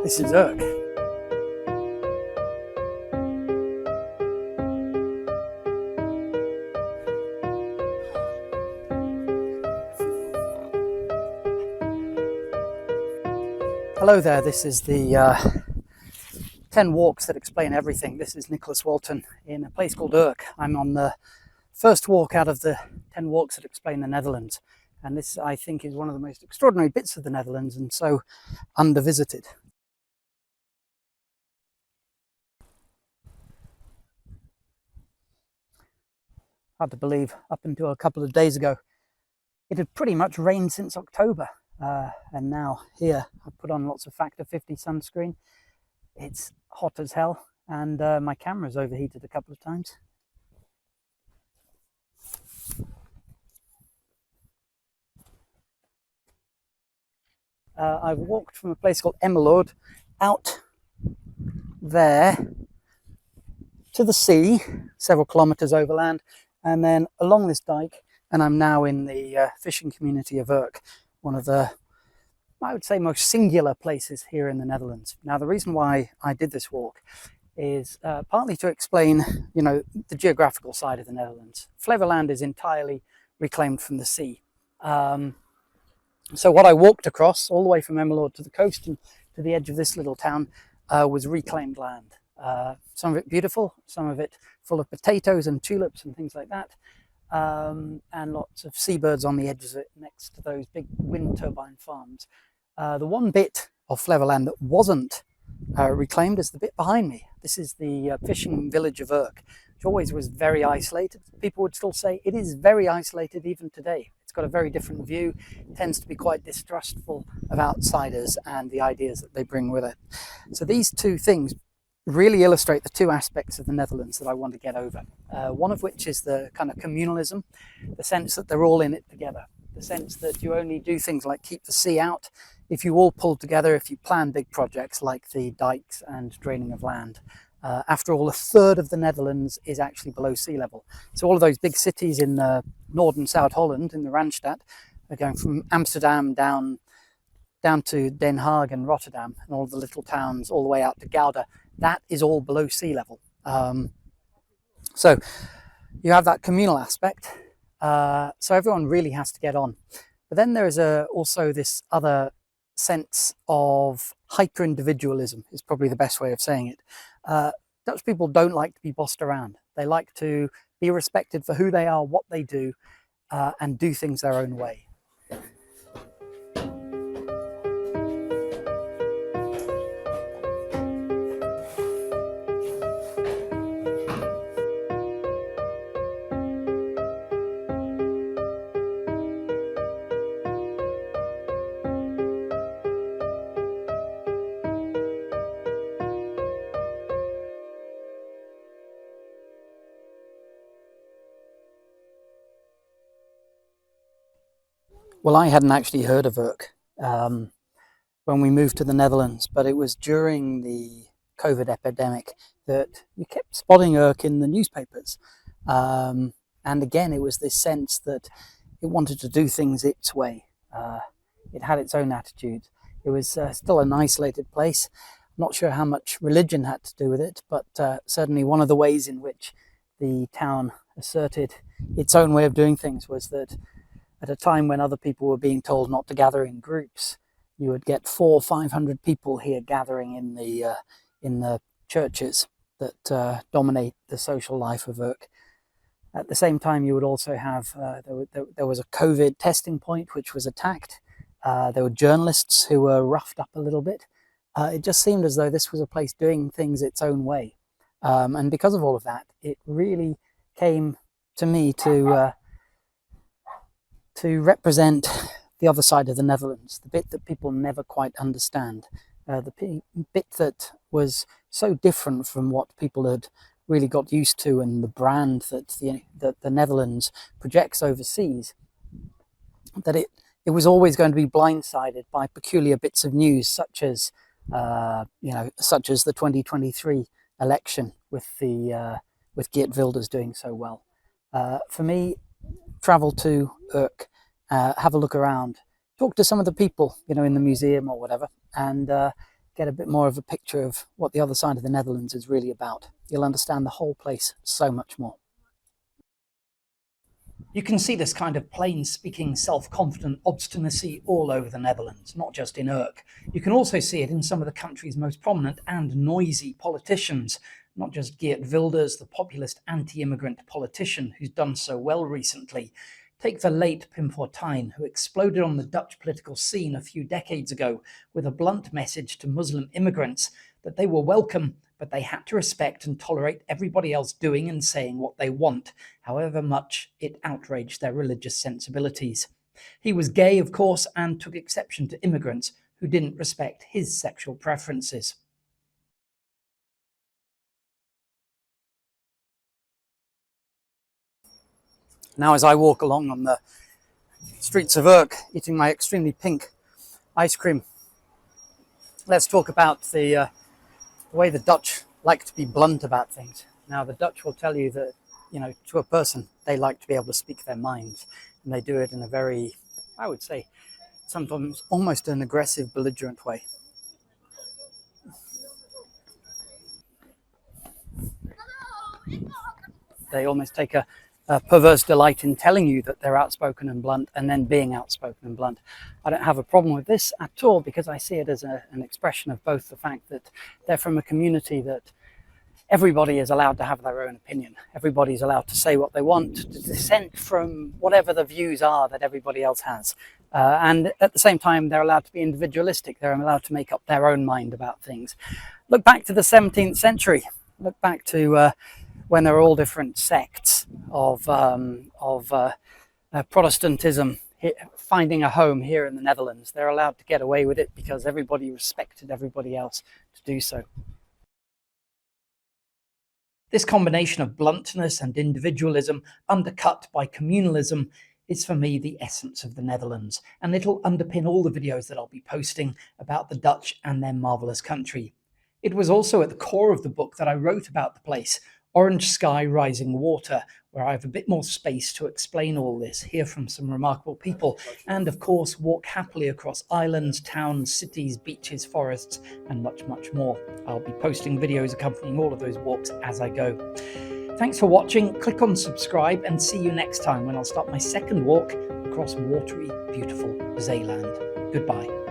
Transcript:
This is Urk. Hello there, this is the 10 walks that explain everything. This is Nicholas Walton in a place called Urk. I'm on the first walk out of the 10 walks that explain the Netherlands. And this, I think, is one of the most extraordinary bits of the Netherlands and so undervisited. Hard to believe, up until a couple of days ago, it had pretty much rained since October. And now here, I've put on lots of factor 50 sunscreen. It's hot as hell, and my camera's overheated a couple of times. I've walked from a place called Emmeloord out there to the sea, several kilometres overland, and then along this dike, and I'm now in the fishing community of Urk, one of the, I would say, most singular places here in the Netherlands. Now, the reason why I did this walk is partly to explain, the geographical side of the Netherlands. Flevoland is entirely reclaimed from the sea. So what I walked across, all the way from Emmeloord to the coast and to the edge of this little town, was reclaimed land. Some of it beautiful, some of it full of potatoes and tulips and things like that. And lots of seabirds on the edges of it next to those big wind turbine farms. The one bit of Flevoland that wasn't reclaimed is the bit behind me. This is the fishing village of Urk, which always was very isolated. People would still say it is very isolated even today. It's got a very different view. It tends to be quite distrustful of outsiders and the ideas that they bring with it. So these two things really illustrate the two aspects of the Netherlands that I want to get over. One of which is the kind of communalism, the sense that they're all in it together, the sense that you only do things like keep the sea out if you all pull together, if you plan big projects like the dikes and draining of land. After all, a third of the Netherlands is actually below sea level. So all of those big cities in North and South Holland, in the Randstad, are going from Amsterdam down to Den Haag and Rotterdam, and all the little towns all the way out to Gouda. That is all below sea level. So you have that communal aspect. So everyone really has to get on. But then there is also this other sense of hyper-individualism, is probably the best way of saying it. Dutch people don't like to be bossed around. They like to be respected for who they are, what they do, and do things their own way. Well, I hadn't actually heard of Urk when we moved to the Netherlands, but it was during the COVID epidemic that you kept spotting Urk in the newspapers. And again, it was this sense that it wanted to do things its way. It had its own attitude. It was still an isolated place. I'm not sure how much religion had to do with it, but certainly one of the ways in which the town asserted its own way of doing things was that at a time when other people were being told not to gather in groups, you would get 400 or 500 people here gathering in the churches that dominate the social life of Urk. At the same time, you would also have there was a COVID testing point which was attacked. There were journalists who were roughed up a little bit. It just seemed as though this was a place doing things its own way, and because of all of that, it really came to me to represent the other side of the Netherlands, the bit that people never quite understand, the bit that was so different from what people had really got used to, and the brand that the Netherlands projects overseas, that it was always going to be blindsided by peculiar bits of news, such as the 2023 election with Geert Wilders doing so well. For me, travel to Urk, have a look around, talk to some of the people, in the museum or whatever, and get a bit more of a picture of what the other side of the Netherlands is really about. You'll understand the whole place so much more. You can see this kind of plain-speaking, self-confident obstinacy all over the Netherlands, not just in Urk. You can also see it in some of the country's most prominent and noisy politicians, not just Geert Wilders, the populist anti-immigrant politician who's done so well recently. Take the late Pim Fortuyn, who exploded on the Dutch political scene a few decades ago with a blunt message to Muslim immigrants that they were welcome, but they had to respect and tolerate everybody else doing and saying what they want, however much it outraged their religious sensibilities. He was gay, of course, and took exception to immigrants who didn't respect his sexual preferences. Now, as I walk along on the streets of Urk, eating my extremely pink ice cream, let's talk about the way the Dutch like to be blunt about things. Now, the Dutch will tell you that, to a person, they like to be able to speak their minds. And they do it in a very, I would say, sometimes almost an aggressive, belligerent way. They almost take a perverse delight in telling you that they're outspoken and blunt and then being outspoken and blunt. I don't have a problem with this at all, because I see it as an expression of both the fact that they're from a community that everybody is allowed to have their own opinion. Everybody's allowed to say what they want, to dissent from whatever the views are that everybody else has. And at the same time, they're allowed to be individualistic. They're allowed to make up their own mind about things. Look back to the 17th century. Look back to when there were all different sects of Protestantism finding a home here in the Netherlands. They're allowed to get away with it because everybody respected everybody else to do so. This combination of bluntness and individualism, undercut by communalism, is for me the essence of the Netherlands, and it'll underpin all the videos that I'll be posting about the Dutch and their marvellous country. It was also at the core of the book that I wrote about the place, Orange Sky, Rising Water, where I have a bit more space to explain all this, hear from some remarkable people, and of course walk happily across islands, towns, cities, beaches, forests, and much, much more. I'll be posting videos accompanying all of those walks as I go. Thanks for watching, click on subscribe, and see you next time when I'll start my second walk across watery, beautiful Zeeland. Goodbye.